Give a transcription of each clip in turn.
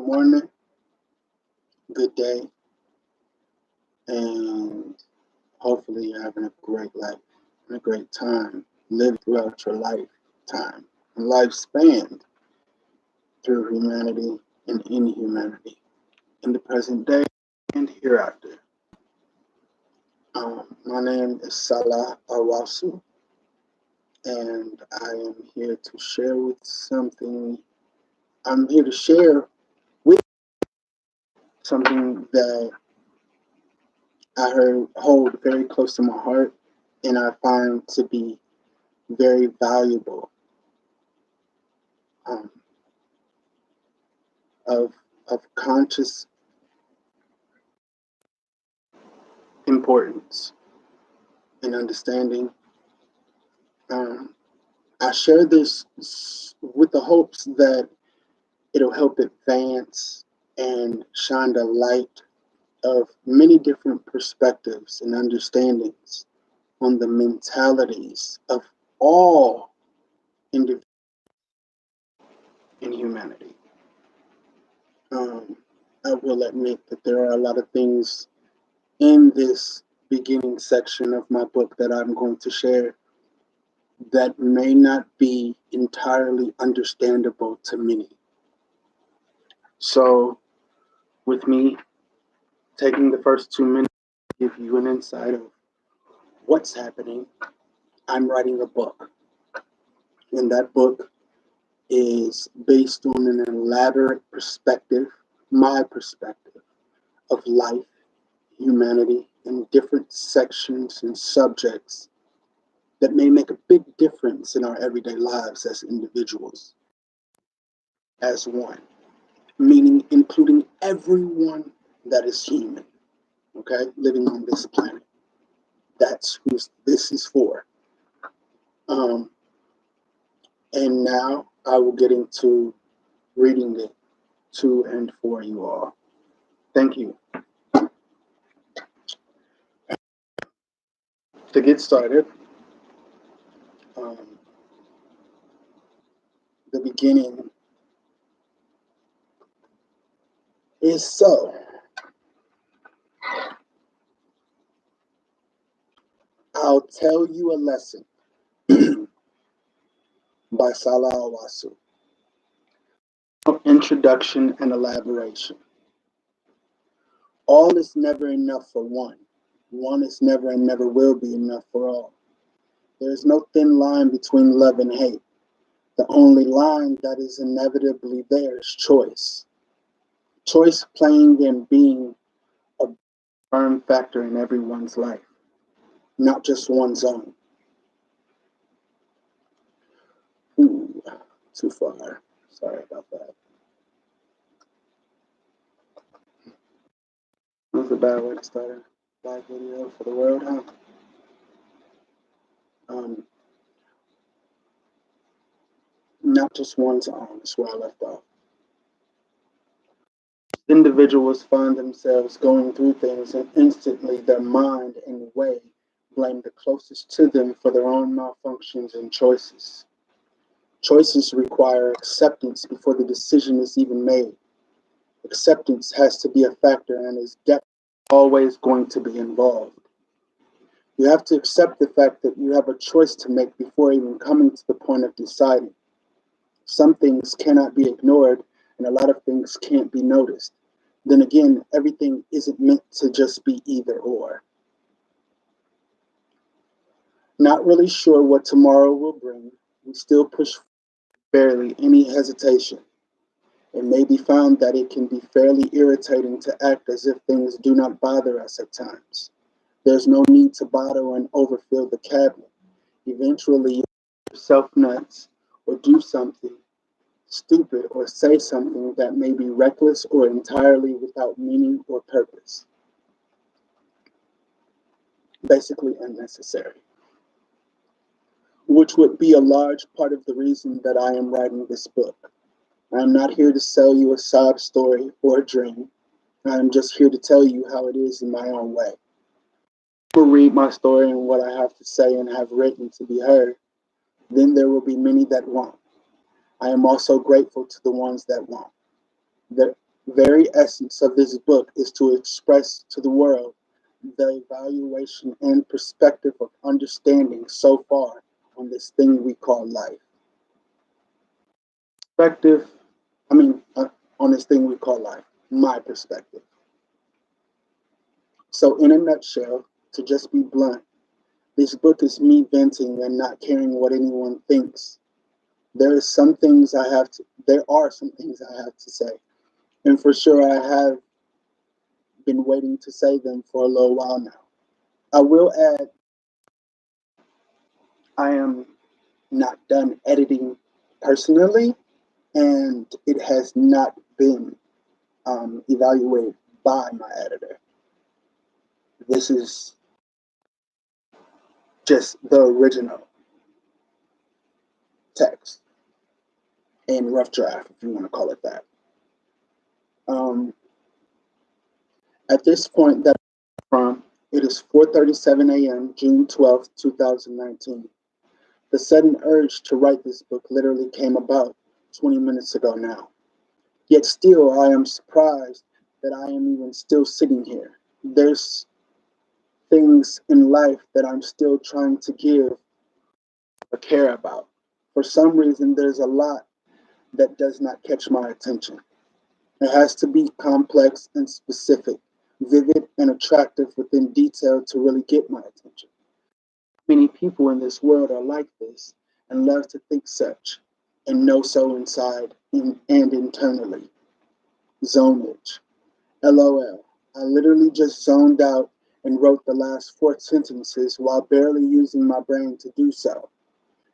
morning, good day, and hopefully you're having a great life and a great time living throughout your lifetime and lifespan through humanity and inhumanity in the present day and hereafter. My name is Salah ALWAISU, and I am here to share with something. I'm here to share with something that I hold very close to my heart, and I find to be very valuable, of conscious importance and understanding. I share this with the hopes that it'll help advance and shine the light of many different perspectives and understandings on the mentalities of all individuals in humanity. I will admit that there are a lot of things in this beginning section of my book that I'm going to share that may not be entirely understandable to many. So, with me taking the first 2 minutes to give you an insight of what's happening, I'm writing a book. And that book is based on an elaborate perspective, my perspective of life, humanity, and different sections and subjects that may make a big difference in our everyday lives as individuals, as one, meaning including everyone that is human, okay, living on this planet. That's who this is for. And now I will get into reading it to and for you all. Thank you. To get started, the beginning is so. I'll tell you a lesson by Salah ALWAISU. Introduction and elaboration. All is never enough for one. One is never and never will be enough for all. There is no thin line between love and hate. The only line that is inevitably there is choice. Choice playing and being a firm factor in everyone's life, not just one's own. Ooh, too far. Sorry about that. That was a bad way to start a live video for the world, huh? Not just one's own, is where I left off. Individuals find themselves going through things and instantly their mind and way blame the closest to them for their own malfunctions and choices. Choices require acceptance before the decision is even made. Acceptance has to be a factor and is definitely always going to be involved. You have to accept the fact that you have a choice to make before even coming to the point of deciding. Some things cannot be ignored, and a lot of things can't be noticed. Then again, everything isn't meant to just be either or. Not really sure what tomorrow will bring, we still push barely any hesitation. It may be found that it can be fairly irritating to act as if things do not bother us at times. There's no need to bottle and overfill the cabinet. Eventually, you yourself nuts or do something stupid or say something that may be reckless or entirely without meaning or purpose. Basically unnecessary. Which would be a large part of the reason that I am writing this book. I am not here to sell you a sob story or a dream. I am just here to tell you how it is in my own way. People read my story and what I have to say and have written to be heard. Then there will be many that won't. I am also grateful to the ones that won't. Very essence of this book is to express to the world the evaluation and perspective of understanding so far on this thing we call life. Perspective, I mean, on this thing we call life, my perspective. So, in a nutshell, to just be blunt, this book is me venting and not caring what anyone thinks. There are some things I have to say. And for sure, I have been waiting to say them for a little while now. I will add, I am not done editing personally, and it has not been evaluated by my editor. This is just the original text in rough draft, if you want to call it that. Um, at this point that from, it is 4:37 a.m., June 12th, 2019. The sudden urge to write this book literally came about 20 minutes ago now. Yet still, I am surprised that I am even still sitting here. There's things in life that I'm still trying to give or care about. For some reason, there's a lot that does not catch my attention. It has to be complex and specific, vivid and attractive within detail to really get my attention. Many people in this world are like this and love to think such and know so inside and internally. Zonage. LOL. I literally just zoned out and wrote the last four sentences while barely using my brain to do so.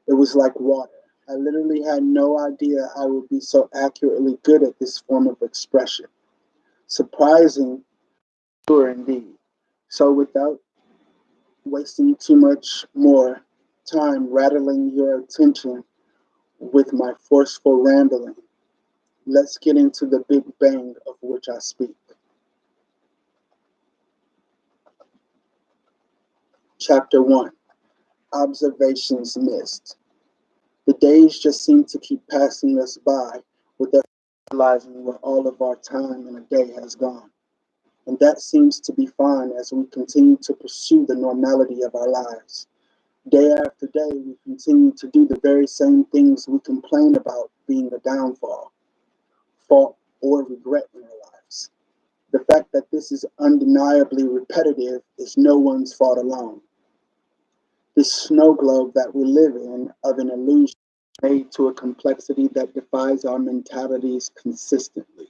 It was like water. I literally had no idea I would be so accurately good at this form of expression. Surprising, sure indeed. So without wasting too much more time rattling your attention with my forceful rambling, let's get into the big bang of which I speak. Chapter 1. Observations Missed. The days just seem to keep passing us by without realizing where all of our time in a day has gone. And that seems to be fine as we continue to pursue the normality of our lives. Day after day, we continue to do the very same things we complain about being a downfall, fault, or regret in our lives. The fact that this is undeniably repetitive is no one's fault alone. This snow globe that we live in of an illusion made to a complexity that defies our mentalities consistently,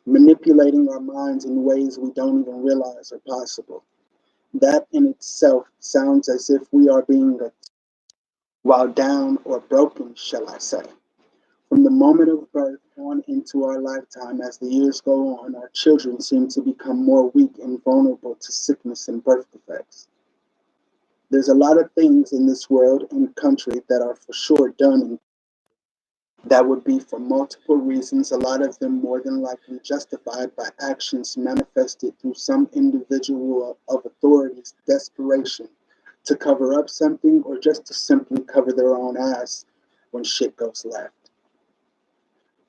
manipulating our minds in ways we don't even realize are possible. That in itself sounds as if we are being while down or broken, shall I say. From the moment of birth on into our lifetime, as the years go on, our children seem to become more weak and vulnerable to sickness and birth defects. There's a lot of things in this world and country that are for sure done that would be for multiple reasons, a lot of them more than likely justified by actions manifested through some individual of authority's desperation to cover up something or just to simply cover their own ass when shit goes left.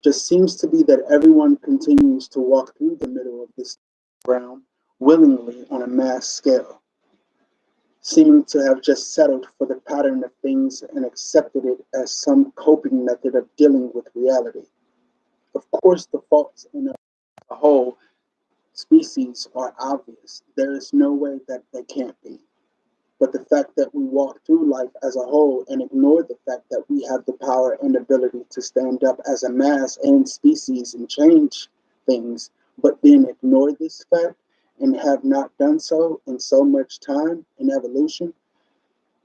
Just seems to be that everyone continues to walk through the middle of this realm willingly on a mass scale, seeming to have just settled for the pattern of things and accepted it as some coping method of dealing with reality. Of course, the faults in a whole species are obvious. There is no way that they can't be. But the fact that we walk through life as a whole and ignore the fact that we have the power and ability to stand up as a mass and species and change things, but then ignore this fact and have not done so in so much time in evolution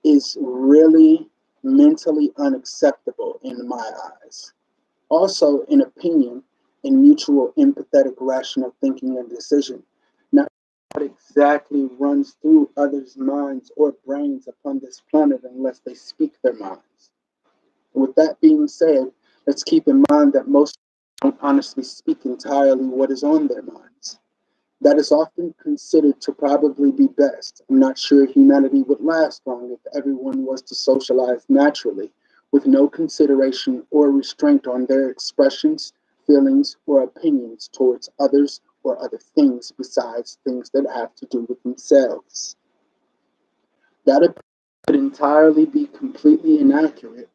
is really mentally unacceptable in my eyes. Also, in opinion, in mutual empathetic rational thinking and decision, not what exactly runs through others' minds or brains upon this planet unless they speak their minds. And with that being said, let's keep in mind that most don't honestly speak entirely what is on their minds. That is often considered to probably be best. I'm not sure humanity would last long if everyone was to socialize naturally, with no consideration or restraint on their expressions, feelings, or opinions towards others or other things besides things that have to do with themselves. That opinion could entirely be completely inaccurate,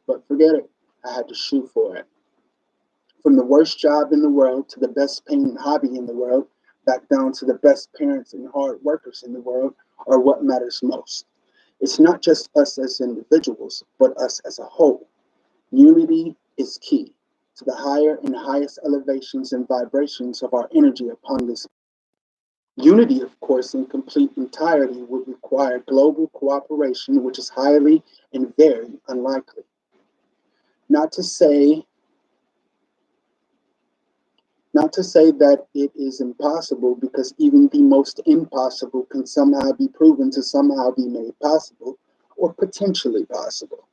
but forget it. I had to shoot for it. From the worst job in the world to the best paying hobby in the world, back down to the best parents and hard workers in the world, are what matters most. It's not just us as individuals, but us as a whole. Unity is key to the higher and highest elevations and vibrations of our energy upon this. Unity, of course, in complete entirety would require global cooperation, which is highly and very unlikely. Not to say Not to say that it is impossible, because even the most impossible can somehow be proven to somehow be made possible, or potentially possible,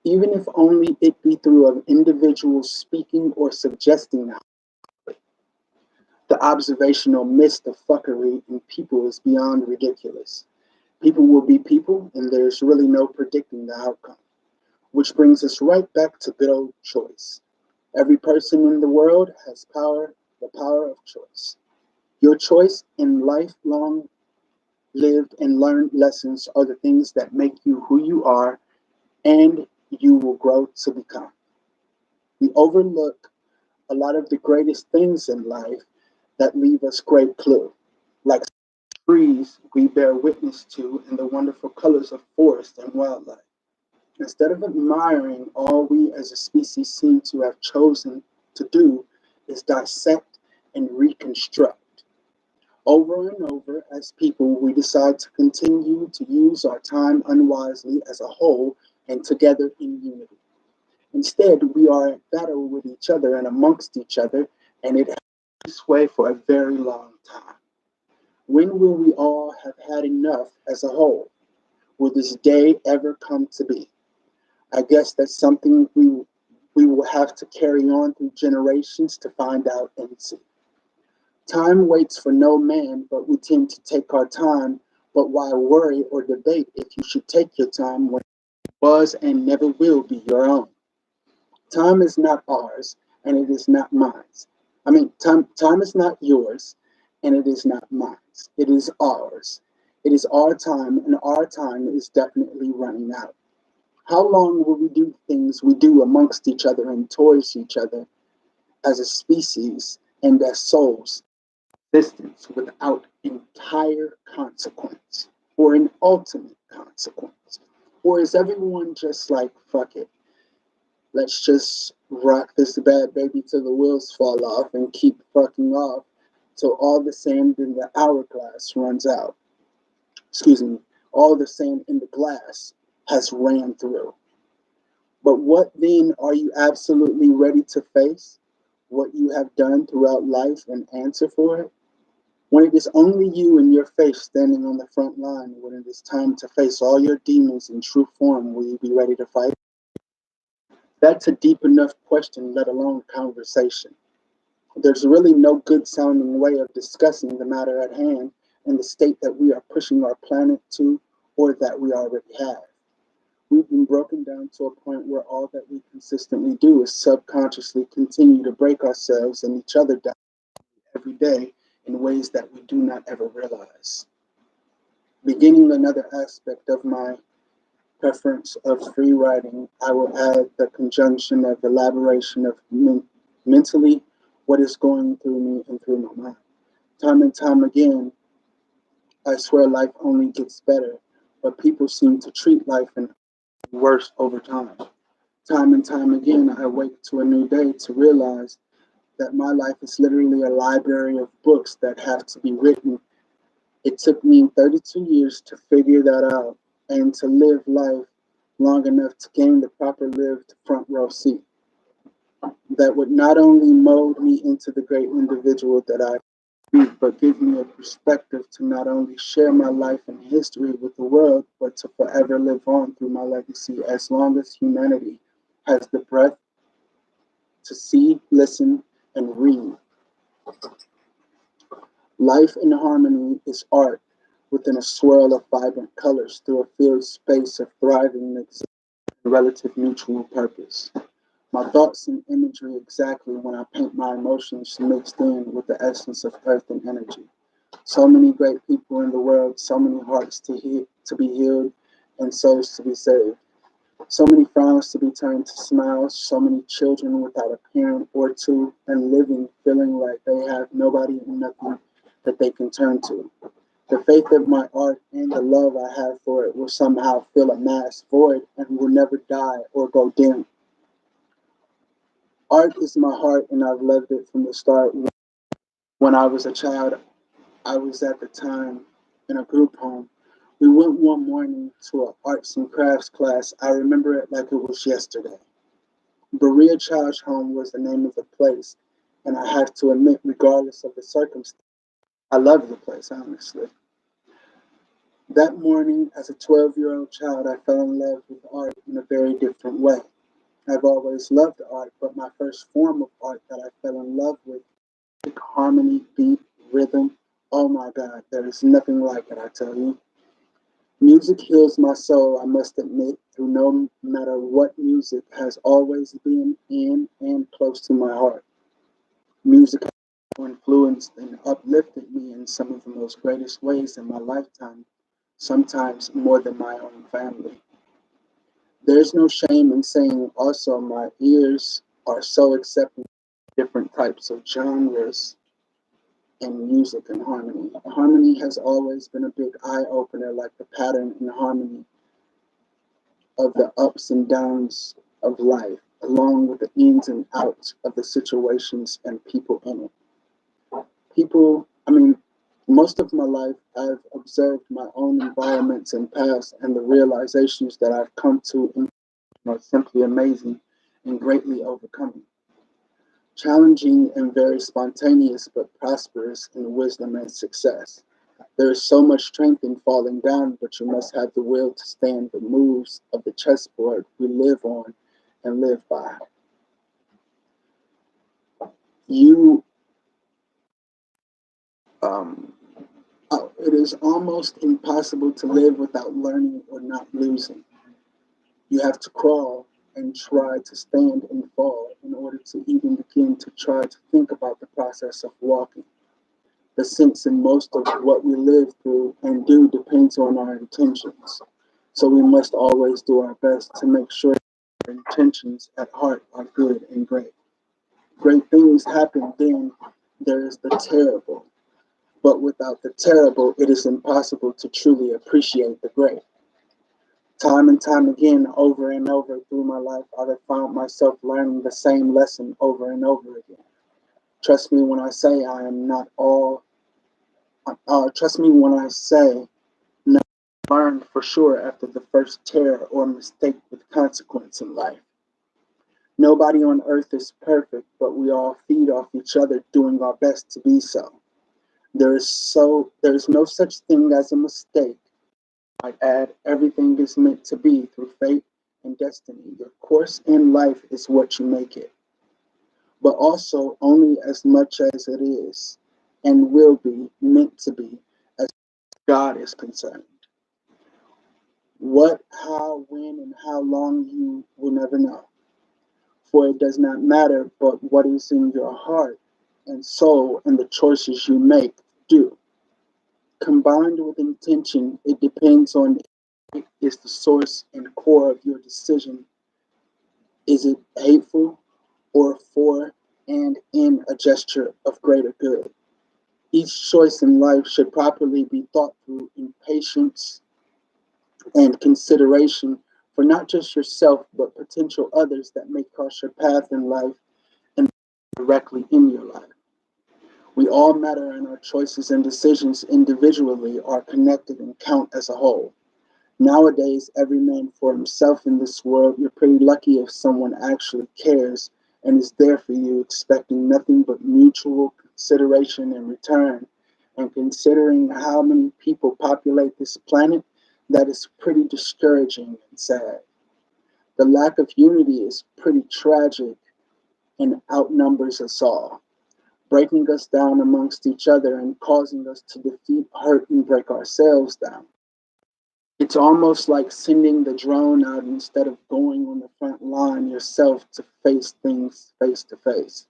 even if only it be through an individual speaking or suggesting. The observational mist of fuckery in people is beyond ridiculous. People will be people, and there's really no predicting the outcome. Which brings us right back to good old choice. Every person in the world has power, the power of choice. Your choice in lifelong lived and learned lessons are the things that make you who you are and you will grow to become. We overlook a lot of the greatest things in life that leave us great clue, like trees we bear witness to and the wonderful colors of forest and wildlife. Instead of admiring, all we as a species seem to have chosen to do is dissect and reconstruct. Over and over, as people, we decide to continue to use our time unwisely as a whole and together in unity. Instead, we are at battle with each other and amongst each other, and it has been this way for a very long time. When will we all have had enough as a whole? Will this day ever come to be? I guess that's something we will have to carry on through generations to find out and see. Time waits for no man, but we tend to take our time. But why worry or debate if you should take your time when it was and never will be your own? Time is not ours, and it is not mine. Time is not yours, and it is not mine. It is ours. It is our time, and our time is definitely running out. How long will we do things we do amongst each other and towards each other as a species and as souls, existence without entire consequence or an ultimate consequence? Or is everyone just like, fuck it, let's just rock this bad baby till the wheels fall off and keep fucking off till all the sand in the hourglass runs out? Excuse me, all the sand in the glass has ran through. But what then are you absolutely ready to face? What you have done throughout life and answer for it? When it is only you and your face standing on the front line, when it is time to face all your demons in true form, will you be ready to fight? That's a deep enough question, let alone conversation. There's really no good sounding way of discussing the matter at hand and the state that we are pushing our planet to, or that we already have. We've been broken down to a point where all that we consistently do is subconsciously continue to break ourselves and each other down every day in ways that we do not ever realize. Beginning another aspect of my preference of free writing, I will add the conjunction of elaboration of mentally what is going through me and through my mind. Time and time again, I swear life only gets better, but people seem to treat life and worse over time. Time and time again, I wake to a new day to realize that my life is literally a library of books that have to be written. It took me 32 years to figure that out and to live life long enough to gain the proper lived front row seat that would not only mold me into the great individual that I be, but give me a perspective to not only share my life and history with the world, but to forever live on through my legacy as long as humanity has the breath to see, listen, and read. Life in harmony is art within a swirl of vibrant colors through a filled space of thriving existence and relative mutual purpose. My thoughts and imagery exactly when I paint my emotions mixed in with the essence of earth and energy. So many great people in the world, so many hearts to be healed, and souls to be saved. So many frowns to be turned to smiles, so many children without a parent or two, and living feeling like they have nobody and nothing that they can turn to. The faith of my art and the love I have for it will somehow fill a mass void and will never die or go dim. Art is my heart, and I've loved it from the start. When I was a child, I was at the time in a group home. We went one morning to an arts and crafts class. I remember it like it was yesterday. Berea Child's Home was the name of the place, and I have to admit, regardless of the circumstance, I loved the place, honestly. That morning, as a 12-year-old child, I fell in love with art in a very different way. I've always loved art, but my first form of art that I fell in love with, harmony, beat, rhythm, oh my God, there is nothing like it, I tell you. Music heals my soul, I must admit, through no matter what music has always been in and close to my heart. Music has influenced and uplifted me in some of the most greatest ways in my lifetime, sometimes more than my own family. There's no shame in saying also my ears are so accepting of different types of genres in music and harmony. Harmony has always been a big eye opener, like the pattern and harmony of the ups and downs of life, along with the ins and outs of the situations and people in it. People, I mean, most of my life, I've observed my own environments and past, and the realizations that I've come to are simply amazing and greatly overcoming. Challenging and very spontaneous, but prosperous in wisdom and success. There is so much strength in falling down, but you must have the will to stand the moves of the chessboard we live on and live by. You, um, it is almost impossible to live without learning or not losing. You have to crawl and try to stand and fall in order to even begin to try to think about the process of walking. The sense in most of what we live through and do depends on our intentions. So we must always do our best to make sure our intentions at heart are good and great. Great things happen, then there is the terrible. But without the terrible, it is impossible to truly appreciate the great. Time and time again, over and over through my life, I have found myself learning the same lesson over and over again. Trust me when I say I am not all. Trust me when I say no. Learned for sure after the first terror or mistake with consequence in life. Nobody on earth is perfect, but we all feed off each other, doing our best to be so. There is no such thing as a mistake. I'd add, everything is meant to be through fate and destiny. Your course in life is what you make it, but also only as much as it is and will be meant to be as God is concerned. What, how, when, and how long you will never know. For it does not matter but what is in your heart and soul and the choices you make do. Combined with intention, it depends on it is the source and core of your decision. Is it hateful or for and in a gesture of greater good? Each choice in life should properly be thought through in patience and consideration for not just yourself, but potential others that may cross your path in life and directly in your life. We all matter, and our choices and decisions individually are connected and count as a whole. Nowadays, every man for himself in this world, you're pretty lucky if someone actually cares and is there for you, expecting nothing but mutual consideration in return. And considering how many people populate this planet, that is pretty discouraging and sad. The lack of unity is pretty tragic and outnumbers us all, breaking us down amongst each other and causing us to defeat, hurt, and break ourselves down. It's almost like sending the drone out instead of going on the front line yourself to face things face to face.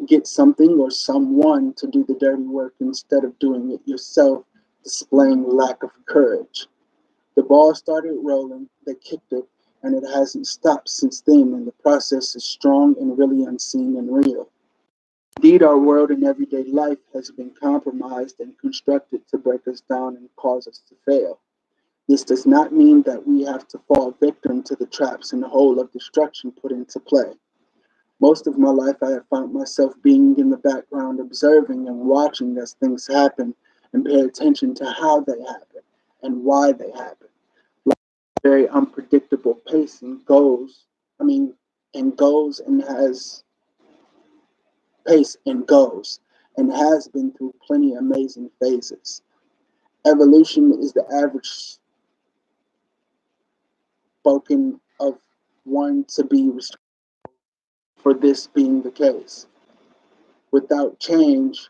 Get something or someone to do the dirty work instead of doing it yourself, displaying lack of courage. The ball started rolling, they kicked it, and it hasn't stopped since then, and the process is strong and really unseen and real. Indeed, our world and everyday life has been compromised and constructed to break us down and cause us to fail. This does not mean that we have to fall victim to the traps and the hole of destruction put into play. Most of my life, I have found myself being in the background, observing and watching as things happen and pay attention to how they happen and why they happen. Life is very unpredictable pace and goes and has pace and goes and has been through plenty amazing phases. Evolution is the average spoken of one to be restricted for this being the case. Without change,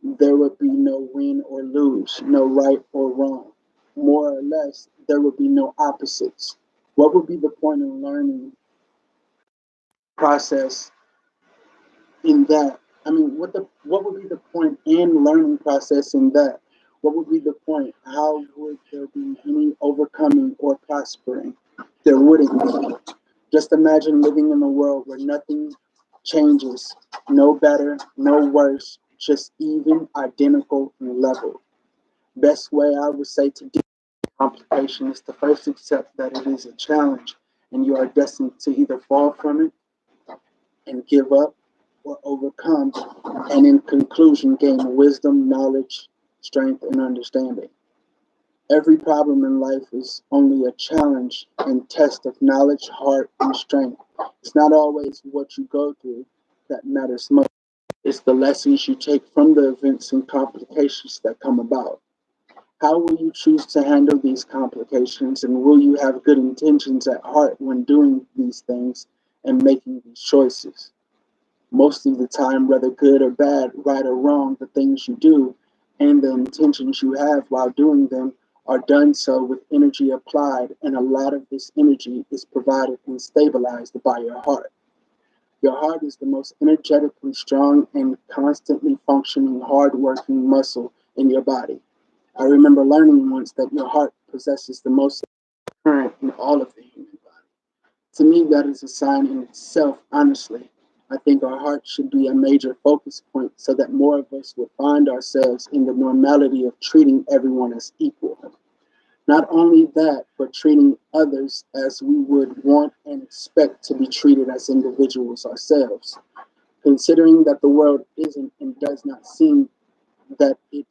there would be no win or lose, no right or wrong. More or less, there would be no opposites. What would be the point in learning process in that? What would be the point in learning process in that? What would be the point? How would there be any overcoming or prospering? There wouldn't be. Just imagine living in a world where nothing changes, no better, no worse, just even, identical, and level. Best way I would say to deal with complication is to first accept that it is a challenge and you are destined to either fall from it and give up or overcome, and in conclusion, gain wisdom, knowledge, strength, and understanding. Every problem in life is only a challenge and test of knowledge, heart, and strength. It's not always what you go through that matters most. It's the lessons you take from the events and complications that come about. How will you choose to handle these complications, and will you have good intentions at heart when doing these things and making these choices? Most of the time, whether good or bad, right or wrong, the things you do and the intentions you have while doing them are done so with energy applied, and a lot of this energy is provided and stabilized by your heart. Your heart is the most energetically strong and constantly functioning, hard-working muscle in your body. I remember learning once that your heart possesses the most current in all of the human body. To me, that is a sign in itself, honestly. I think our heart should be a major focus point so that more of us will find ourselves in the normality of treating everyone as equal. Not only that, but treating others as we would want and expect to be treated as individuals ourselves. Considering that the world isn't and does not seem that it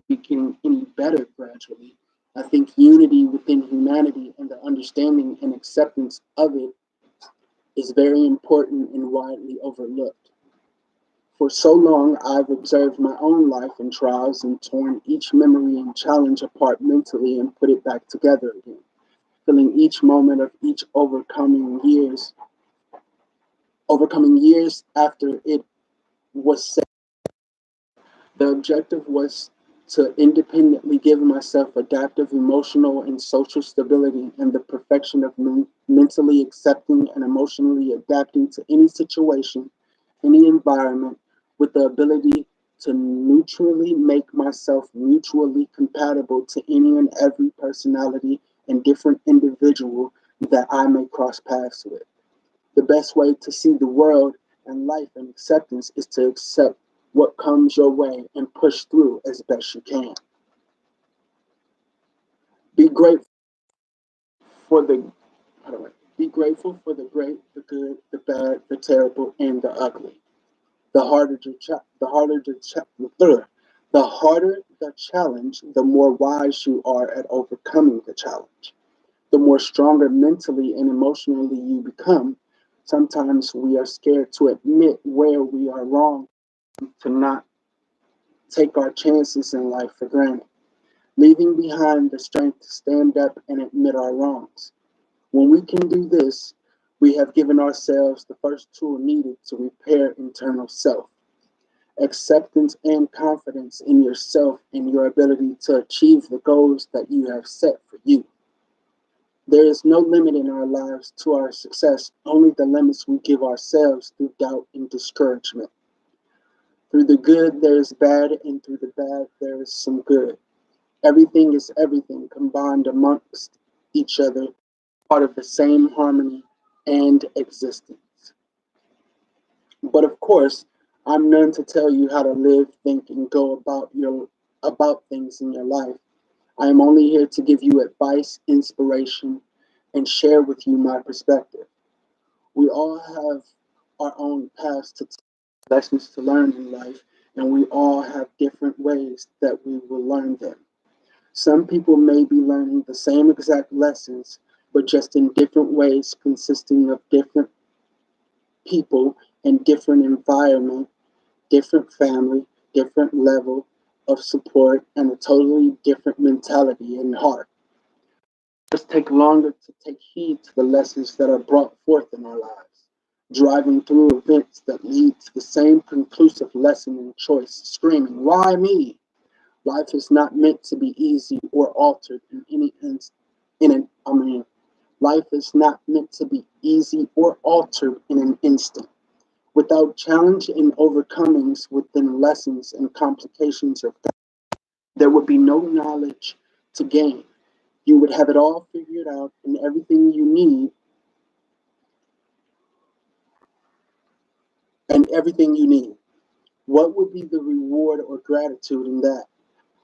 be getting any better gradually, I think unity within humanity and the understanding and acceptance of it is very important and widely overlooked. For so long, I've observed my own life and trials and torn each memory and challenge apart mentally and put it back together again, feeling each moment of each overcoming years after it was set. The objective was to independently give myself adaptive, emotional, and social stability and the perfection of mentally accepting and emotionally adapting to any situation, any environment, with the ability to neutrally make myself mutually compatible to any and every personality and different individual that I may cross paths with. The best way to see the world and life and acceptance is to accept what comes your way and push through as best you can. Be grateful for the be grateful for the great, the good, the bad, the terrible, and the ugly. The harder the harder the challenge, the more wise you are at overcoming the challenge. The more stronger mentally and emotionally you become. Sometimes we are scared to admit where we are wrong, to not take our chances in life for granted, leaving behind the strength to stand up and admit our wrongs. When we can do this, we have given ourselves the first tool needed to repair internal self. acceptance and confidence in yourself and your ability to achieve the goals that you have set for you. There is no limit in our lives to our success, only the limits we give ourselves through doubt and discouragement. Through the good, there is bad, and through the bad, there is some good. Everything is everything combined amongst each other, part of the same harmony and existence. But of course, I'm none to tell you how to live, think, and go about things in your life. I am only here to give you advice, inspiration, and share with you my perspective. We all have our own paths to take, lessons to learn in life, and we all have different ways that we will learn them. Some people may be learning the same exact lessons, but just in different ways, consisting of different people and different environment, different family, different level of support, and a totally different mentality and heart. Just take longer to take heed to the lessons that are brought forth in our lives, driving through events that lead to the same conclusive lesson and choice, screaming, "Why me?" Life is not meant to be easy or altered in any in an I mean, life is not meant to be easy or altered in an instant. Without challenge and overcomings within lessons and complications of that, there would be no knowledge to gain. You would have it all figured out and everything you need. What would be the reward or gratitude in that?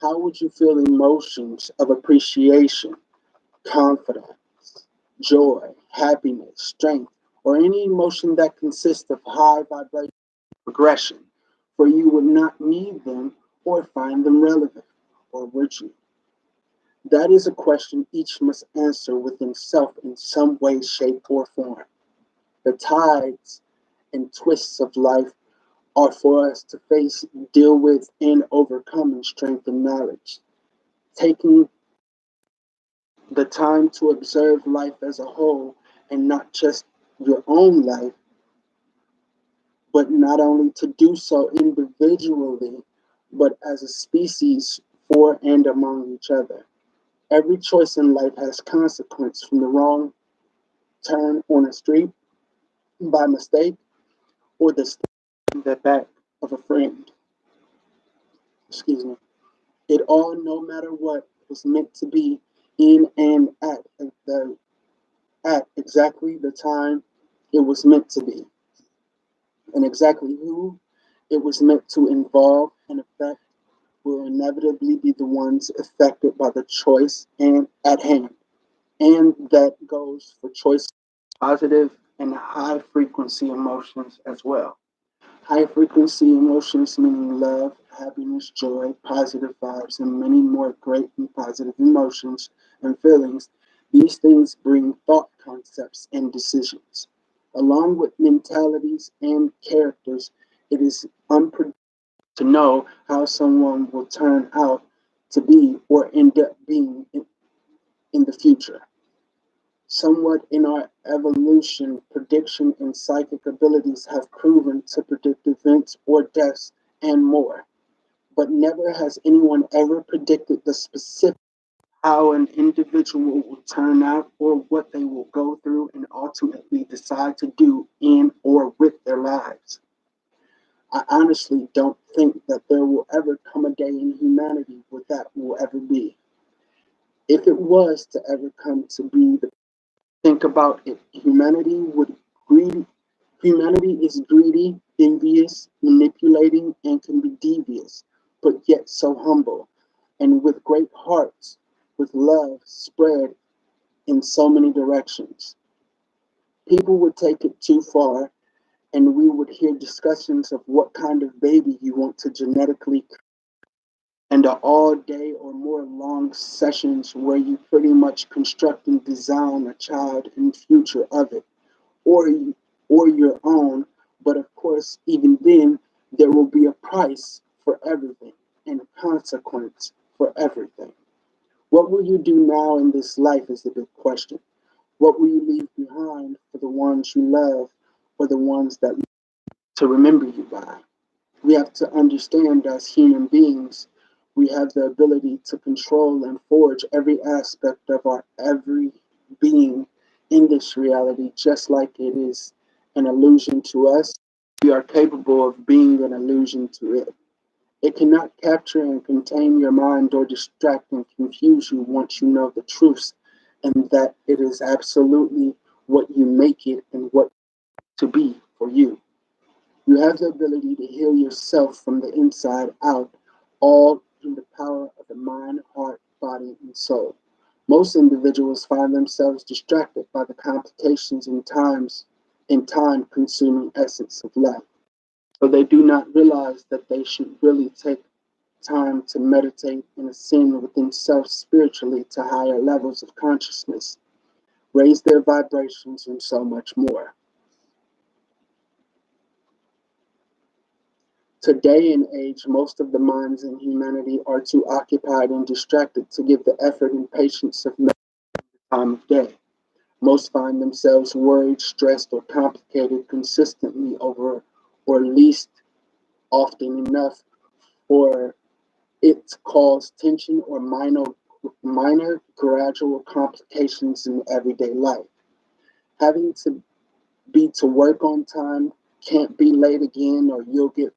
How would you feel emotions of appreciation, confidence, joy, happiness, strength, or any emotion that consists of high vibration progression? For you would not need them or find them relevant, or would you? That is a question each must answer within self in some way, shape, or form. The tides and twists of life are for us to face, deal with, and overcome in strength and knowledge. Taking the time to observe life as a whole and not just your own life, but not only to do so individually, but as a species for and among each other. Every choice in life has consequence from the wrong turn on a street by mistake or the step in the back of a friend. Excuse me. It all, no matter what, was meant to be in and at exactly the time it was meant to be, and exactly who it was meant to involve and affect will inevitably be the ones affected by the choice and at hand. And that goes for choice, positive and high frequency emotions as well. High frequency emotions meaning love, happiness, joy, positive vibes, and many more great and positive emotions and feelings. These things bring thought concepts and decisions. Along with mentalities and characters, it is unpredictable to know how someone will turn out to be or end up being in the future. Somewhat in our evolution, prediction and psychic abilities have proven to predict events or deaths and more. But never has anyone ever predicted the specific how an individual will turn out or what they will go through and ultimately decide to do in or with their lives. I honestly don't think that there will ever come a day in humanity where that will ever be. If it was to ever come to be, think about it. Greedy. Humanity is greedy, envious, manipulating, and can be devious, but yet so humble, and with great hearts, with love spread in so many directions. People would take it too far, and we would hear discussions of what kind of baby you want to genetically, and a all day or more long sessions where you pretty much construct and design a child and future of it or or your own. But of course, even then, there will be a price for everything and a consequence for everything. What will you do now in this life is the big question. What will you leave behind for the ones you love or the ones that to remember you by? We have to understand as human beings, we have the ability to control and forge every aspect of our every being in this reality, just like it is an illusion to us. We are capable of being an illusion to it. It cannot capture and contain your mind or distract and confuse you once you know the truths and that it is absolutely what you make it and what to be for you. You have the ability to heal yourself from the inside out, all through the power of the mind, heart, body, and soul. Most individuals find themselves distracted by the complications and time consuming essence of life. So they do not realize that they should really take time to meditate and ascend within self spiritually to higher levels of consciousness, raise their vibrations, and so much more. Today and age, most of the minds in humanity are too occupied and distracted to give the effort and patience of time of day. Most find themselves worried, stressed, or complicated consistently over, or least often enough for it to cause tension or minor gradual complications in everyday life. Having to be to work on time, can't be late again, or you'll get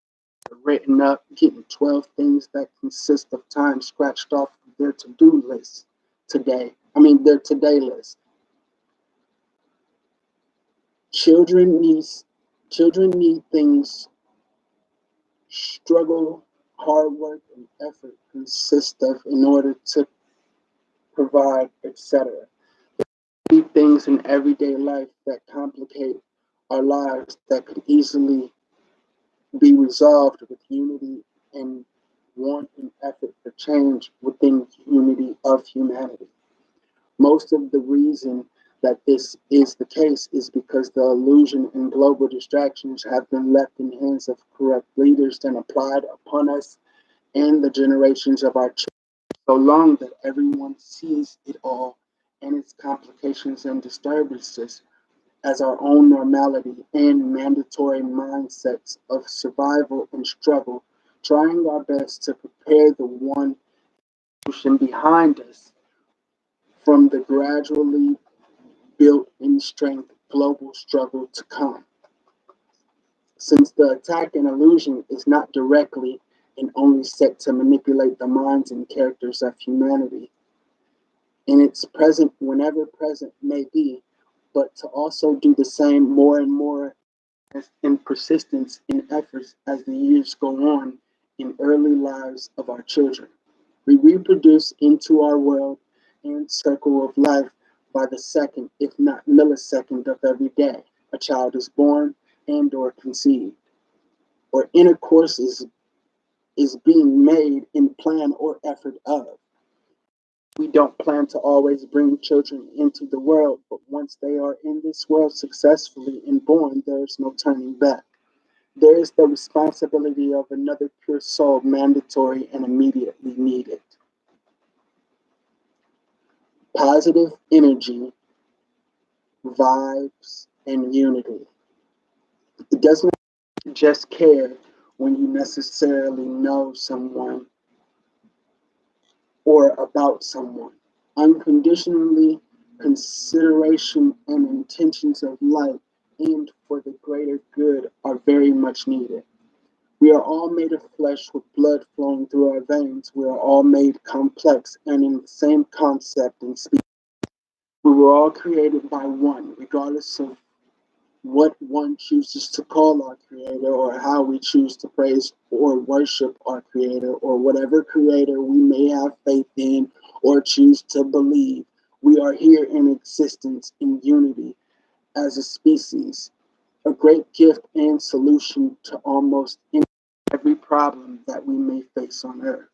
written up, getting 12 things that consist of time scratched off their to-do list today. Their today list. Children needs children need things struggle, hard work, and effort consist of in order to provide, etc. Need things in everyday life that complicate our lives that could easily be resolved with unity and want and effort for change within unity of humanity. Most of the reason that this is the case is because the illusion and global distractions have been left in the hands of corrupt leaders and applied upon us and the generations of our children so long that everyone sees it all and its complications and disturbances as our own normality and mandatory mindsets of survival and struggle, trying our best to prepare the one ocean behind us from the gradually built in strength global struggle to come. Since the attack and illusion is not directly and only set to manipulate the minds and characters of humanity, in its present, whenever present may be, but to also do the same more and more in persistence in efforts as the years go on in early lives of our children. We reproduce into our world and circle of life by the second, if not millisecond of every day. A child is born and or conceived, or intercourse is being made in plan or effort of. We don't plan to always bring children into the world, but once they are in this world successfully and born, there is no turning back. There is the responsibility of another pure soul, mandatory and immediately needed. Positive energy, vibes, and unity. It doesn't just care when you necessarily know someone or about someone. Unconditionally, consideration and intentions of life aimed for the greater good are very much needed. We are all made of flesh with blood flowing through our veins. We are all made complex and in the same concept and speech. We were all created by one, regardless of what one chooses to call our creator or how we choose to praise or worship our creator or whatever creator we may have faith in or choose to believe. We are here in existence in unity as a species, a great gift and solution to almost every problem that we may face on earth.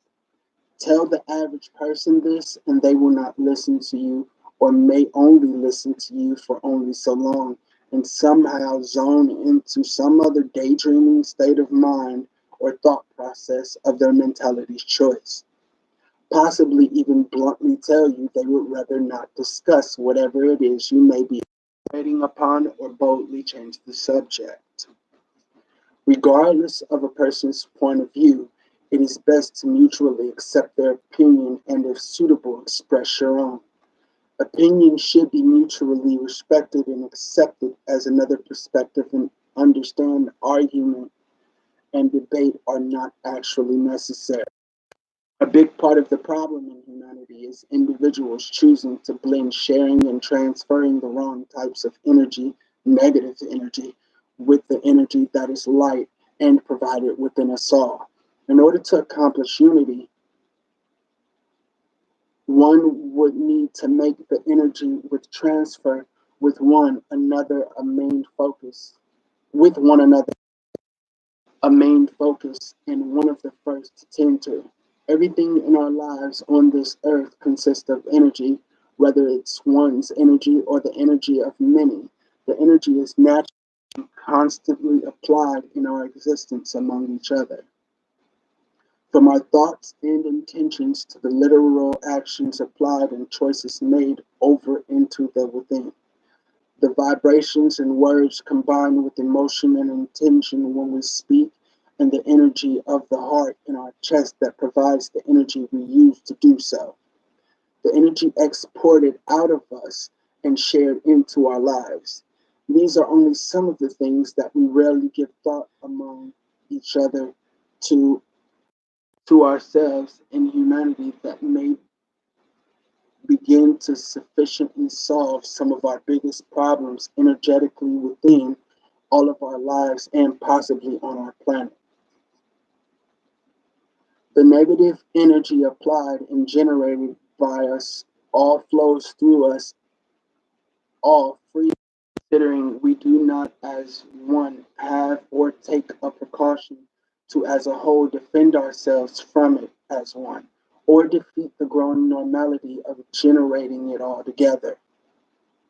Tell the average person this and they will not listen to you or may only listen to you for only so long and somehow zone into some other daydreaming state of mind or thought process of their mentality's choice. Possibly even bluntly tell you they would rather not discuss whatever it is you may be waiting upon or boldly change the subject. Regardless of a person's point of view, it is best to mutually accept their opinion and, if suitable, express your own. Opinion should be mutually respected and accepted as another perspective, and understand argument and debate are not actually necessary. A big part of the problem in humanity is individuals choosing to blend sharing and transferring the wrong types of energy, negative energy, with the energy that is light and provided within us all. In order to accomplish unity, one would need to make the energy with transfer with one another a main focus, with one another a main focus and one of the first to tend to. Everything in our lives on this earth consists of energy, whether it's one's energy or the energy of many. The energy is naturally and constantly applied in our existence among each other. From our thoughts and intentions to the literal actions applied and choices made over into the within. The vibrations and words combine with emotion and intention when we speak, and the energy of the heart in our chest that provides the energy we use to do so. The energy exported out of us and shared into our lives. These are only some of the things that we rarely give thought among each other to to ourselves in humanity that may begin to sufficiently solve some of our biggest problems energetically within all of our lives and possibly on our planet. The negative energy applied and generated by us all flows through us all free, considering we do not as one have or take a precaution to as a whole defend ourselves from it as one, or defeat the growing normality of generating it all together.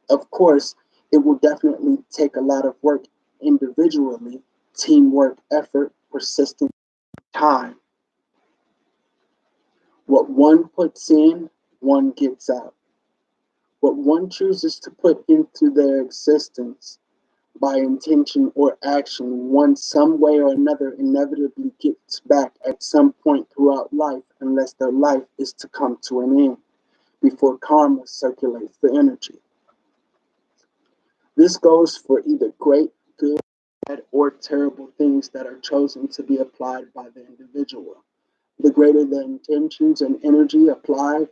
Of course, it will definitely take a lot of work individually, teamwork, effort, persistence, time. What one puts in, one gets out. What one chooses to put into their existence by intention or action, one some way or another inevitably gets back at some point throughout life, unless their life is to come to an end before karma circulates the energy. This goes for either great, good, bad, or terrible things that are chosen to be applied by the individual. The greater the intentions and energy applied,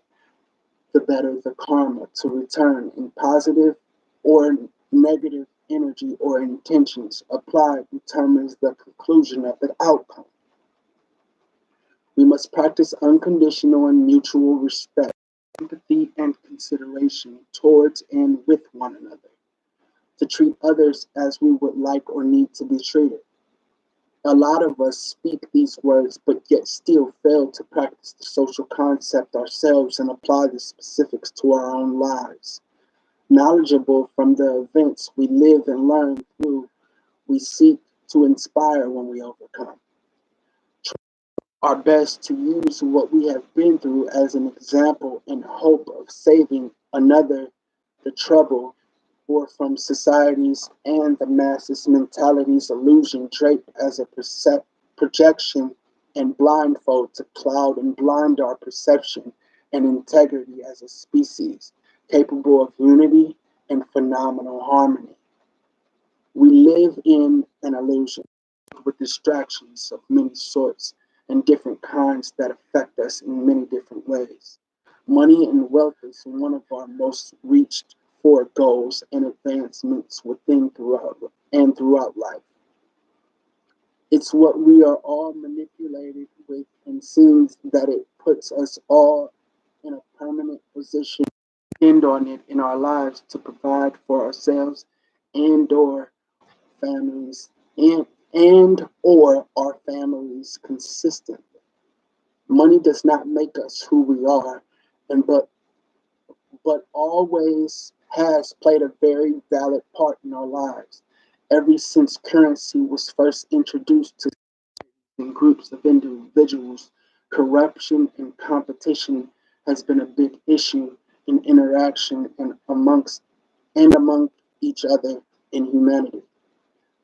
the better the karma to return in positive or negative energy or intentions applied determines the conclusion of the outcome. We must practice unconditional and mutual respect, empathy, and consideration towards and with one another, to treat others as we would like or need to be treated. A lot of us speak these words, but yet still fail to practice the social concept ourselves and apply the specifics to our own lives. Knowledgeable from the events we live and learn through, we seek to inspire when we overcome. Try our best to use what we have been through as an example in hope of saving another the trouble, or from society's and the masses' mentality's illusion draped as a projection and blindfold to cloud and blind our perception and integrity as a species capable of unity and phenomenal harmony. We live in an illusion with distractions of many sorts and different kinds that affect us in many different ways. Money and wealth is one of our most reached for goals and advancements within throughout life. It's what we are all manipulated with, and seems that it puts us all in a permanent position to depend on it in our lives to provide for ourselves and or families and or our families consistently. Money does not make us who we are, and but always has played a very valid part in our lives. Ever since currency was first introduced to in groups of individuals, corruption and competition has been a big issue in interaction and among each other in humanity.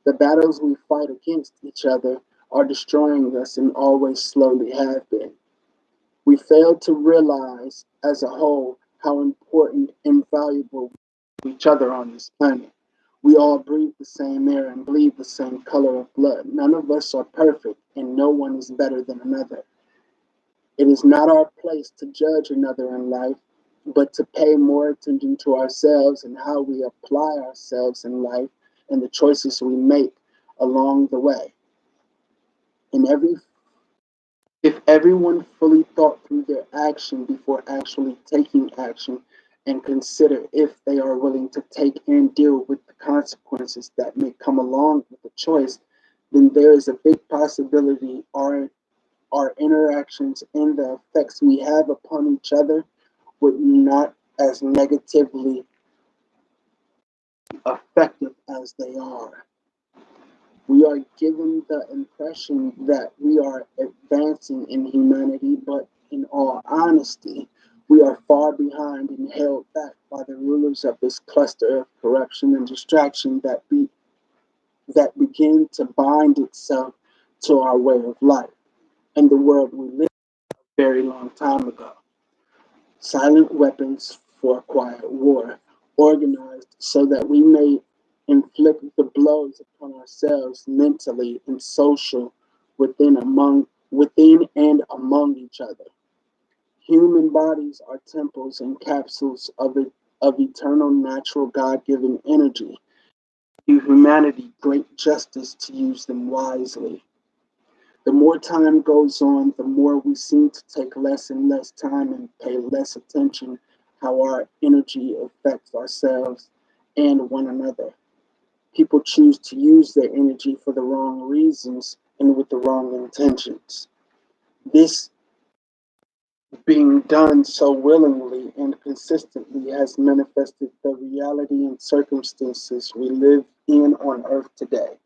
The battles we fight against each other are destroying us and always slowly have been. We fail to realize as a whole how important and valuable we are to each other on this planet. We all breathe the same air and bleed the same color of blood. None of us are perfect, and no one is better than another. It is not our place to judge another in life, but to pay more attention to ourselves and how we apply ourselves in life and the choices we make along the way. In every If everyone fully thought through their action before actually taking action and consider if they are willing to take and deal with the consequences that may come along with the choice, then there is a big possibility our interactions and the effects we have upon each other would not as negatively effective as they are. We are given the impression that we are advancing in humanity, but in all honesty, we are far behind and held back by the rulers of this cluster of corruption and distraction that begin to bind itself to our way of life and the world we live in a very long time ago. Silent weapons for quiet war, organized so that we may inflict the blows upon ourselves mentally and social within and among each other. Human bodies are temples and capsules of eternal natural God-given energy. Do humanity great justice to use them wisely. The more time goes on, the more we seem to take less and less time and pay less attention how our energy affects ourselves and one another. People choose to use their energy for the wrong reasons and with the wrong intentions. This being done so willingly and consistently has manifested the reality and circumstances we live in on earth today.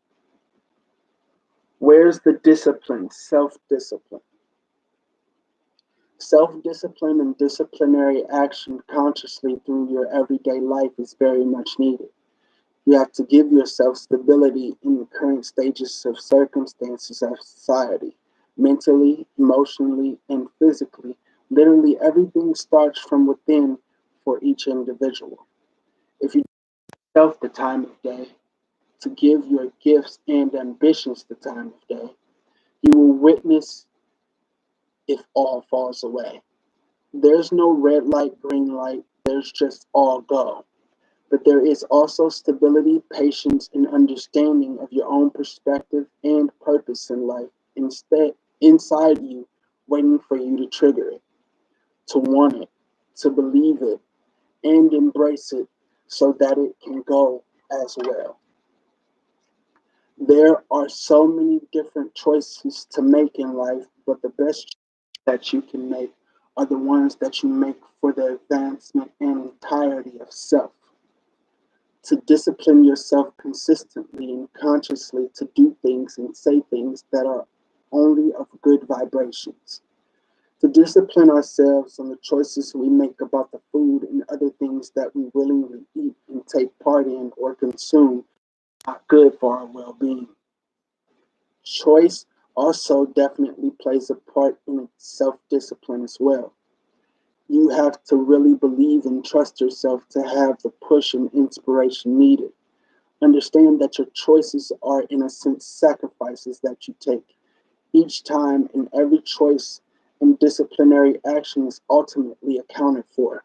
Where's the discipline, self-discipline? Self-discipline and disciplinary action consciously through your everyday life is very much needed. You have to give yourself stability in the current stages of circumstances of society, mentally, emotionally, and physically. Literally everything starts from within for each individual. If you give yourself the time of day to give your gifts and ambitions the time of day, you will witness if all falls away. There's no red light, green light, there's just all go. But there is also stability, patience, and understanding of your own perspective and purpose in life instead inside you, waiting for you to trigger it, to want it, to believe it, and embrace it so that it can go as well. There are so many different choices to make in life, but the best that you can make are the ones that you make for the advancement and entirety of self. To discipline yourself consistently and consciously to do things and say things that are only of good vibrations. To discipline ourselves on the choices we make about the food and other things that we willingly eat and take part in or consume are good for our well being. Choice also definitely plays a part in self discipline as well. You have to really believe and trust yourself to have the push and inspiration needed. Understand that your choices are, in a sense, sacrifices that you take. Each time and every choice and disciplinary action is ultimately accounted for.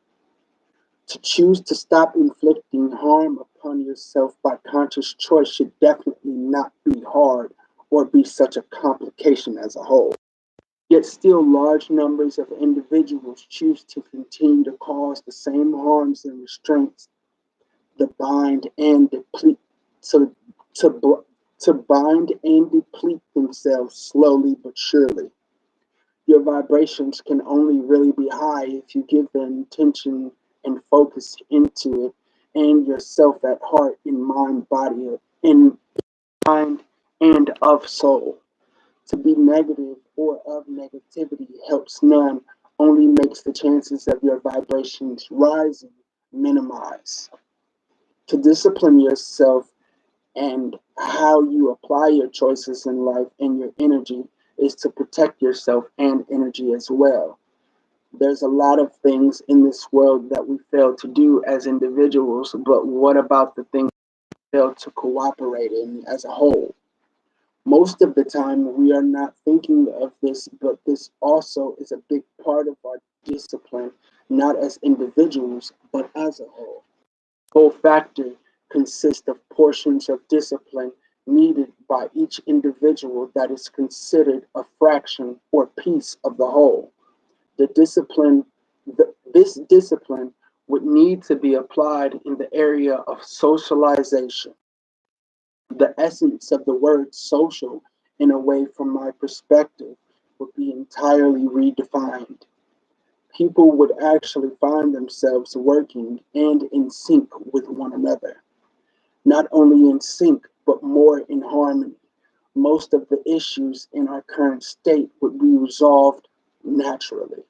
To choose to stop inflicting harm upon yourself by conscious choice should definitely not be hard or be such a complication as a whole. Yet still large numbers of individuals choose to continue to cause the same harms and restraints that bind and deplete to, to bind and deplete themselves slowly but surely. Your vibrations can only really be high if you give the intention and focus into it and yourself at heart in mind, body, in mind and of soul. To be negative or of negativity helps none, only makes the chances of your vibrations rising minimize. To discipline yourself And how you apply your choices in life and your energy is to protect yourself and energy as well. There's a lot of things in this world that we fail to do as individuals, but what about the things we fail to cooperate in as a whole? Most of the time, we are not thinking of this, but this also is a big part of our discipline, not as individuals, but as a whole. Whole factor consists of portions of discipline needed by each individual that is considered a fraction or piece of the whole. The discipline, this discipline would need to be applied in the area of socialization. The essence of the word social, in a way, from my perspective, would be entirely redefined. People would actually find themselves working and in sync with one another. Not only in sync, but more in harmony. Most of the issues in our current state would be resolved naturally.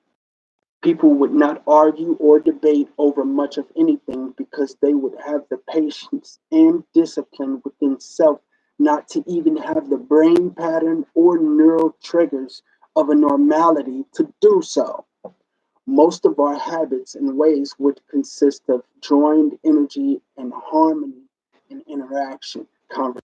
People would not argue or debate over much of anything because they would have the patience and discipline within self not to even have the brain pattern or neural triggers of a normality to do so. Most of our habits and ways would consist of joined energy and harmony and interaction. Conversation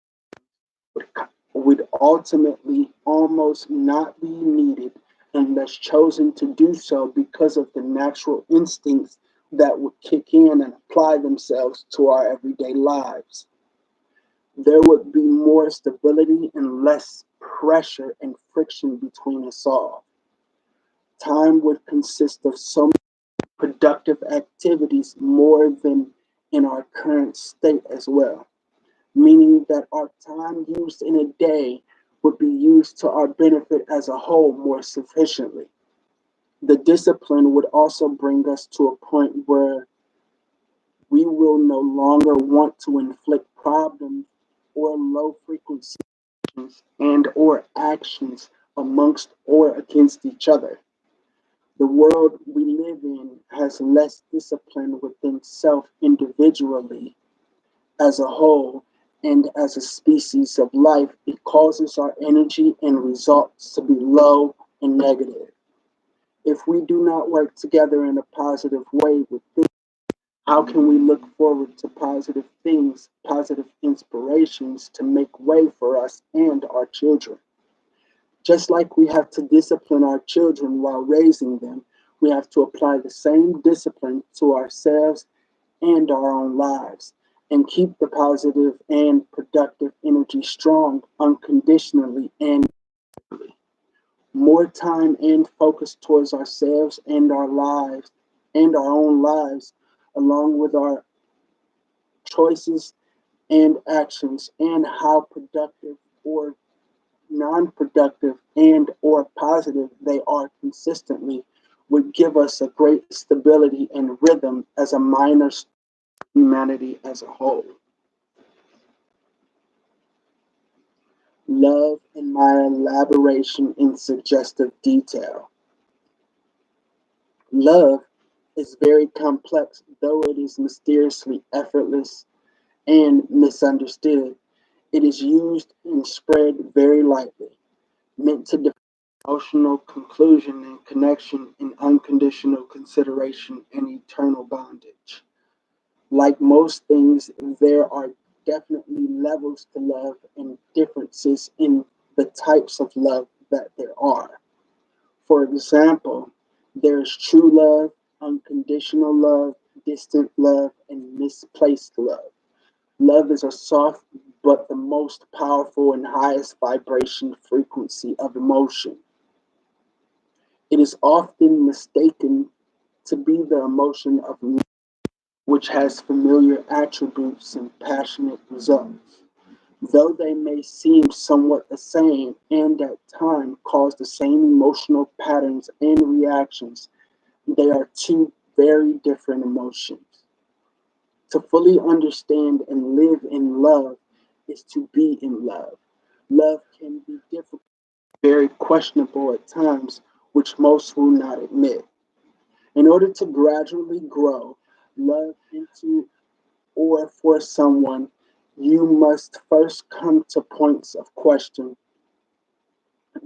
would ultimately almost not be needed unless chosen to do so because of the natural instincts that would kick in and apply themselves to our everyday lives. There would be more stability and less pressure and friction between us all. Time would consist of so productive activities more than in our current state as well, meaning that our time used in a day would be used to our benefit as a whole more sufficiently. The discipline would also bring us to a point where we will no longer want to inflict problems or low frequency and or actions amongst or against each other. The world we live in has less discipline within self individually as a whole and as a species of life. It causes our energy and results to be low and negative. If we do not work together in a positive way with things, how can we look forward to positive things, positive inspirations to make way for us and our children? Just like we have to discipline our children while raising them, we have to apply the same discipline to ourselves and our own lives and keep the positive and productive energy strong unconditionally and more time and focus towards ourselves and our lives and our own lives, along with our choices and actions and how productive or non-productive and or positive they are consistently would give us a great stability and rhythm as a minor humanity as a whole. Love and my elaboration in suggestive detail. Love is very complex, though it is mysteriously effortless and misunderstood. It is used and spread very lightly, meant to define emotional conclusion and connection in unconditional consideration and eternal bondage. Like most things, there are definitely levels to love and differences in the types of love that there are. For example, there's true love, unconditional love, distant love, and misplaced love. Love is a soft but the most powerful and highest vibration frequency of emotion. It is often mistaken to be the emotion of love, which has familiar attributes and passionate results. Though they may seem somewhat the same and at times cause the same emotional patterns and reactions, they are two very different emotions. To fully understand and live in love is to be in love. Love can be difficult, very questionable at times, which most will not admit. In order to gradually grow love into or for someone, You must first come to points of question.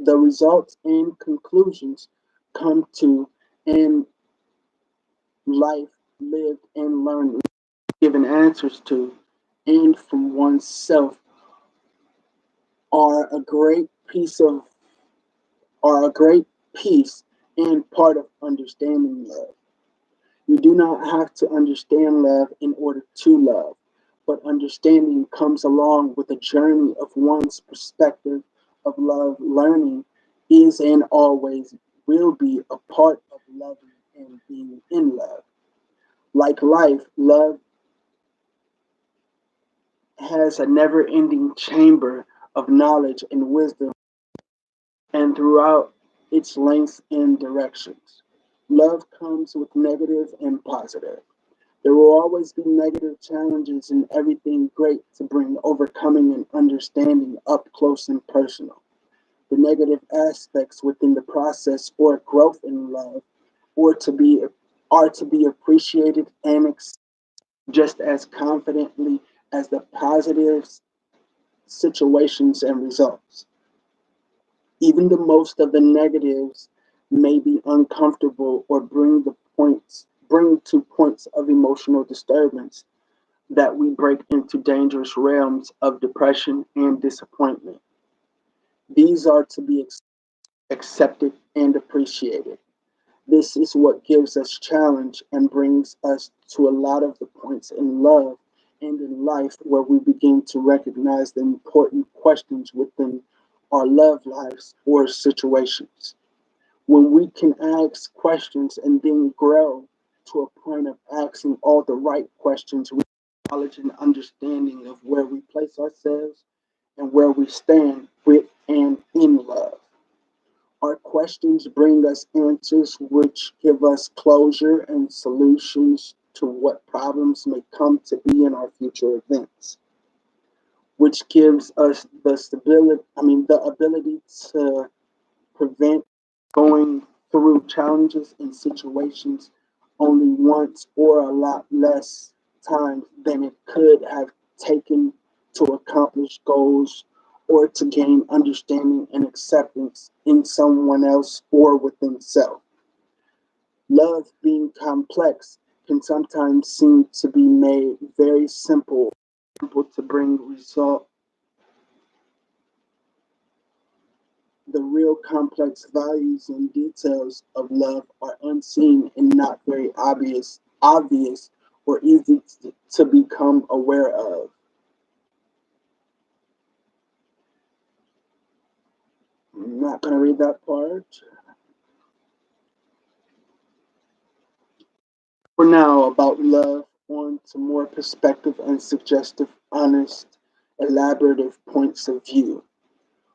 The results and conclusions come to in life lived and learned, given answers to, and from oneself are a great piece of are a great piece and part of understanding love. You do not have to understand love in order to love, but understanding comes along with a journey of one's perspective of love. Learning is and always will be a part of loving and being in love. Like life, love has a never ending chamber of knowledge and wisdom, and throughout its lengths and directions. Love comes with negative and positive. There will always be negative challenges and everything great to bring overcoming and understanding up close and personal. The negative aspects within the process or growth in love or to be are to be appreciated and just as confidently as the positive situations and results. Even the most of the negatives may be uncomfortable or bring to points of emotional disturbance that we break into dangerous realms of depression and disappointment. These are to be accepted and appreciated. This is what gives us challenge and brings us to a lot of the points in love and in life where we begin to recognize the important questions within our love lives or situations. When we can ask questions and then grow to a point of asking all the right questions with knowledge and understanding of where we place ourselves and where we stand with and in love. Our questions bring us answers which give us closure and solutions to what problems may come to be in our future events, which gives us the ability to prevent going through challenges and situations only once or a lot less times than it could have taken to accomplish goals or to gain understanding and acceptance in someone else or within self. Love, being complex, can sometimes seem to be made very simple to bring result. The real complex values and details of love are unseen and not very obvious or easy to become aware of. I'm not going to read that part. For now, about love, on to more perspective and suggestive, honest, elaborative points of view.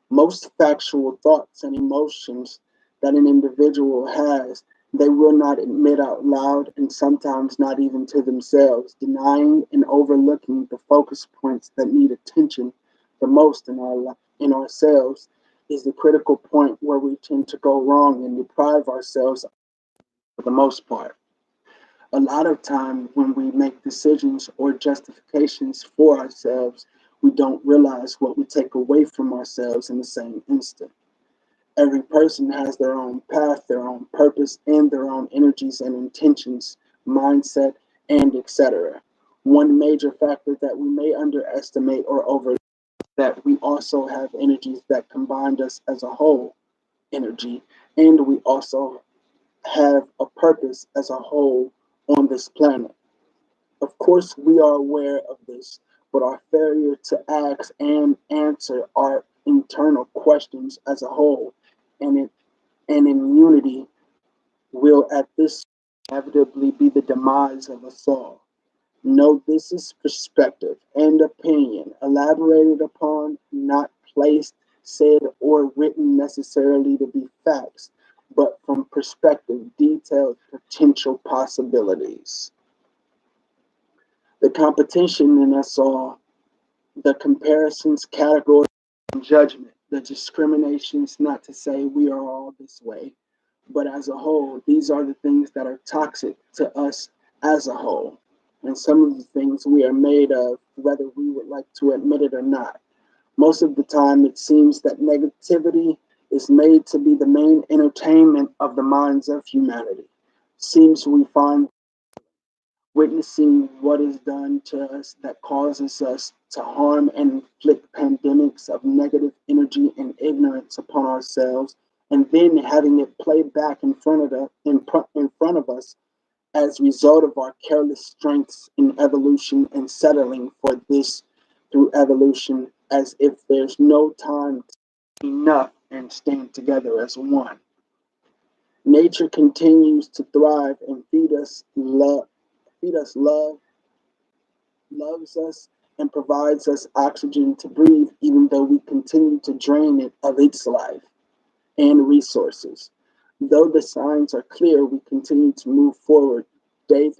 Most factual thoughts and emotions that an individual has, they will not admit out loud and sometimes not even to themselves, denying and overlooking the focus points that need attention the most in ourselves is the critical point where we tend to go wrong and deprive ourselves for the most part. A lot of time when we make decisions or justifications for ourselves, we don't realize what we take away from ourselves in the same instant. Every person has their own path, their own purpose, and their own energies and intentions, mindset, and etc. One major factor that we may underestimate or overlook is that we also have energies that combine us as a whole energy, and we also have a purpose as a whole on this planet. Of course, we are aware of this, but our failure to ask and answer our internal questions as a whole and in unity will at this inevitably be the demise of us all. Note this is perspective and opinion, elaborated upon, not placed, said, or written necessarily to be facts, but from perspective, detailed potential possibilities. The competition in us all, the comparisons, categories, and judgment, the discriminations, not to say we are all this way, but as a whole, these are the things that are toxic to us as a whole. and some of the things we are made of, whether we would like to admit it or not. Most of the time, it seems that negativity is made to be the main entertainment of the minds of humanity. Seems we find witnessing what is done to us that causes us to harm and inflict pandemics of negative energy and ignorance upon ourselves, and then having it played back in front of us as a result of our careless strengths in evolution and settling for this through evolution as if there's no time enough and stand together as one. Nature continues to thrive and feed us love, loves us, and provides us oxygen to breathe, even though we continue to drain it of its life and resources. Though the signs are clear, we continue to move forward day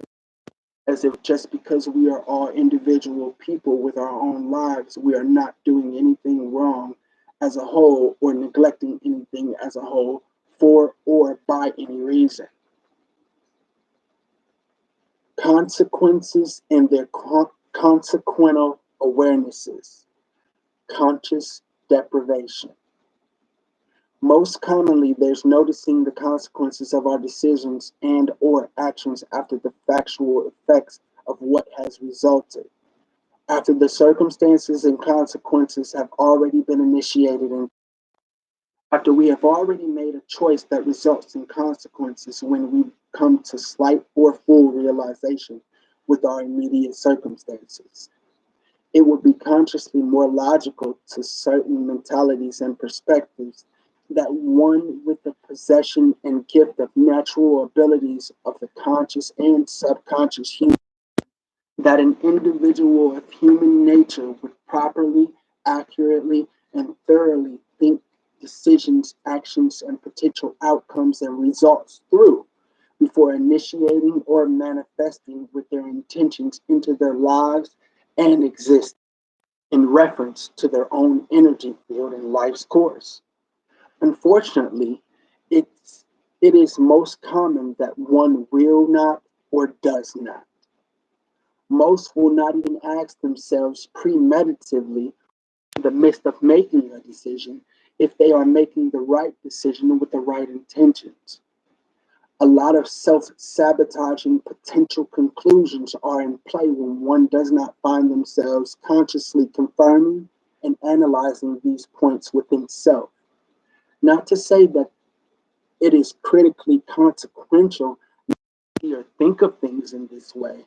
as if just because we are all individual people with our own lives, we are not doing anything wrong as a whole or neglecting anything as a whole for or by any reason. Consequences and their consequential awarenesses. Conscious deprivation. Most commonly, there's noticing the consequences of our decisions and or actions after the factual effects of what has resulted. After the circumstances and consequences have already been initiated and after we have already made a choice that results in consequences when we come to slight or full realization with our immediate circumstances. It would be consciously more logical to certain mentalities and perspectives that one with the possession and gift of natural abilities of the conscious and subconscious human, that an individual of human nature would properly, accurately, and thoroughly think decisions, actions, and potential outcomes and results through before initiating or manifesting with their intentions into their lives and exist in reference to their own energy field and life's course. Unfortunately, it is most common that one will not or does not. Most will not even ask themselves premeditatively in the midst of making a decision if they are making the right decision with the right intentions. A lot of self sabotaging potential conclusions are in play when one does not find themselves consciously confirming and analyzing these points within self. Not to say that it is critically consequential to think of things in this way,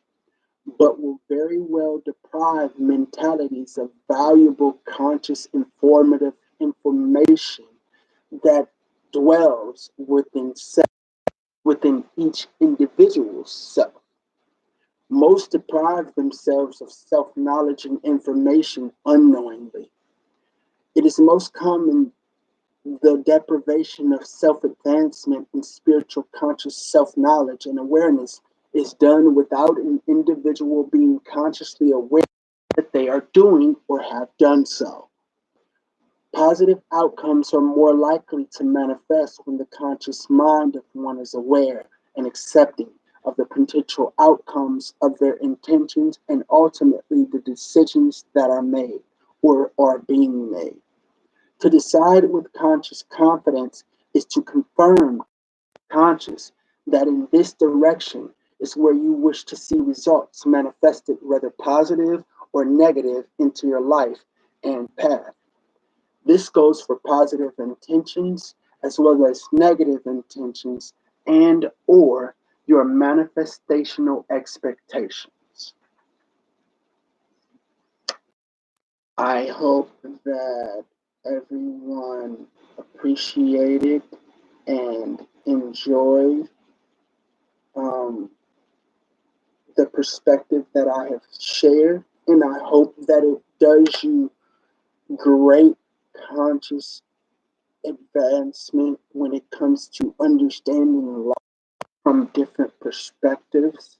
but will very well deprive mentalities of valuable, conscious, informative information that dwells within each individual's self. Most deprive themselves of self knowledge and information unknowingly. It is most common the deprivation of self advancement and spiritual conscious self knowledge and awareness is done without an individual being consciously aware that they are doing or have done so. Positive outcomes are more likely to manifest when the conscious mind of one is aware and accepting of the potential outcomes of their intentions and ultimately the decisions that are made or are being made. To decide with conscious confidence is to confirm conscious that in this direction is where you wish to see results manifested, whether positive or negative, into your life and path. This goes for positive intentions as well as negative intentions and or your manifestational expectations. I hope that everyone appreciated and enjoyed the perspective that I have shared, and I hope that it does you great conscious advancement when it comes to understanding life from different perspectives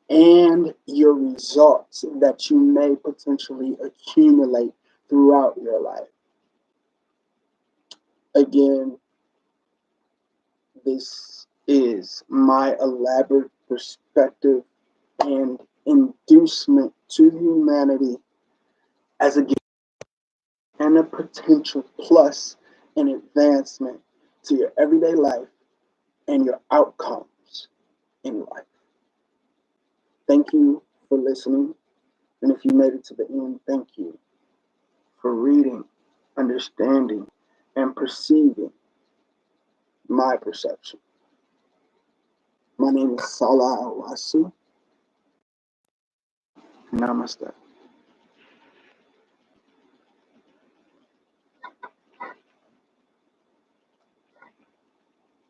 and your results that you may potentially accumulate throughout your life. Again, this is my elaborate perspective and inducement to humanity as a gift and a potential plus and advancement to your everyday life and your outcomes in life. Thank you for listening. And if you made it to the end, thank you for reading, understanding, and perceiving my perception. My name is Salah ALWAISU. Namaste.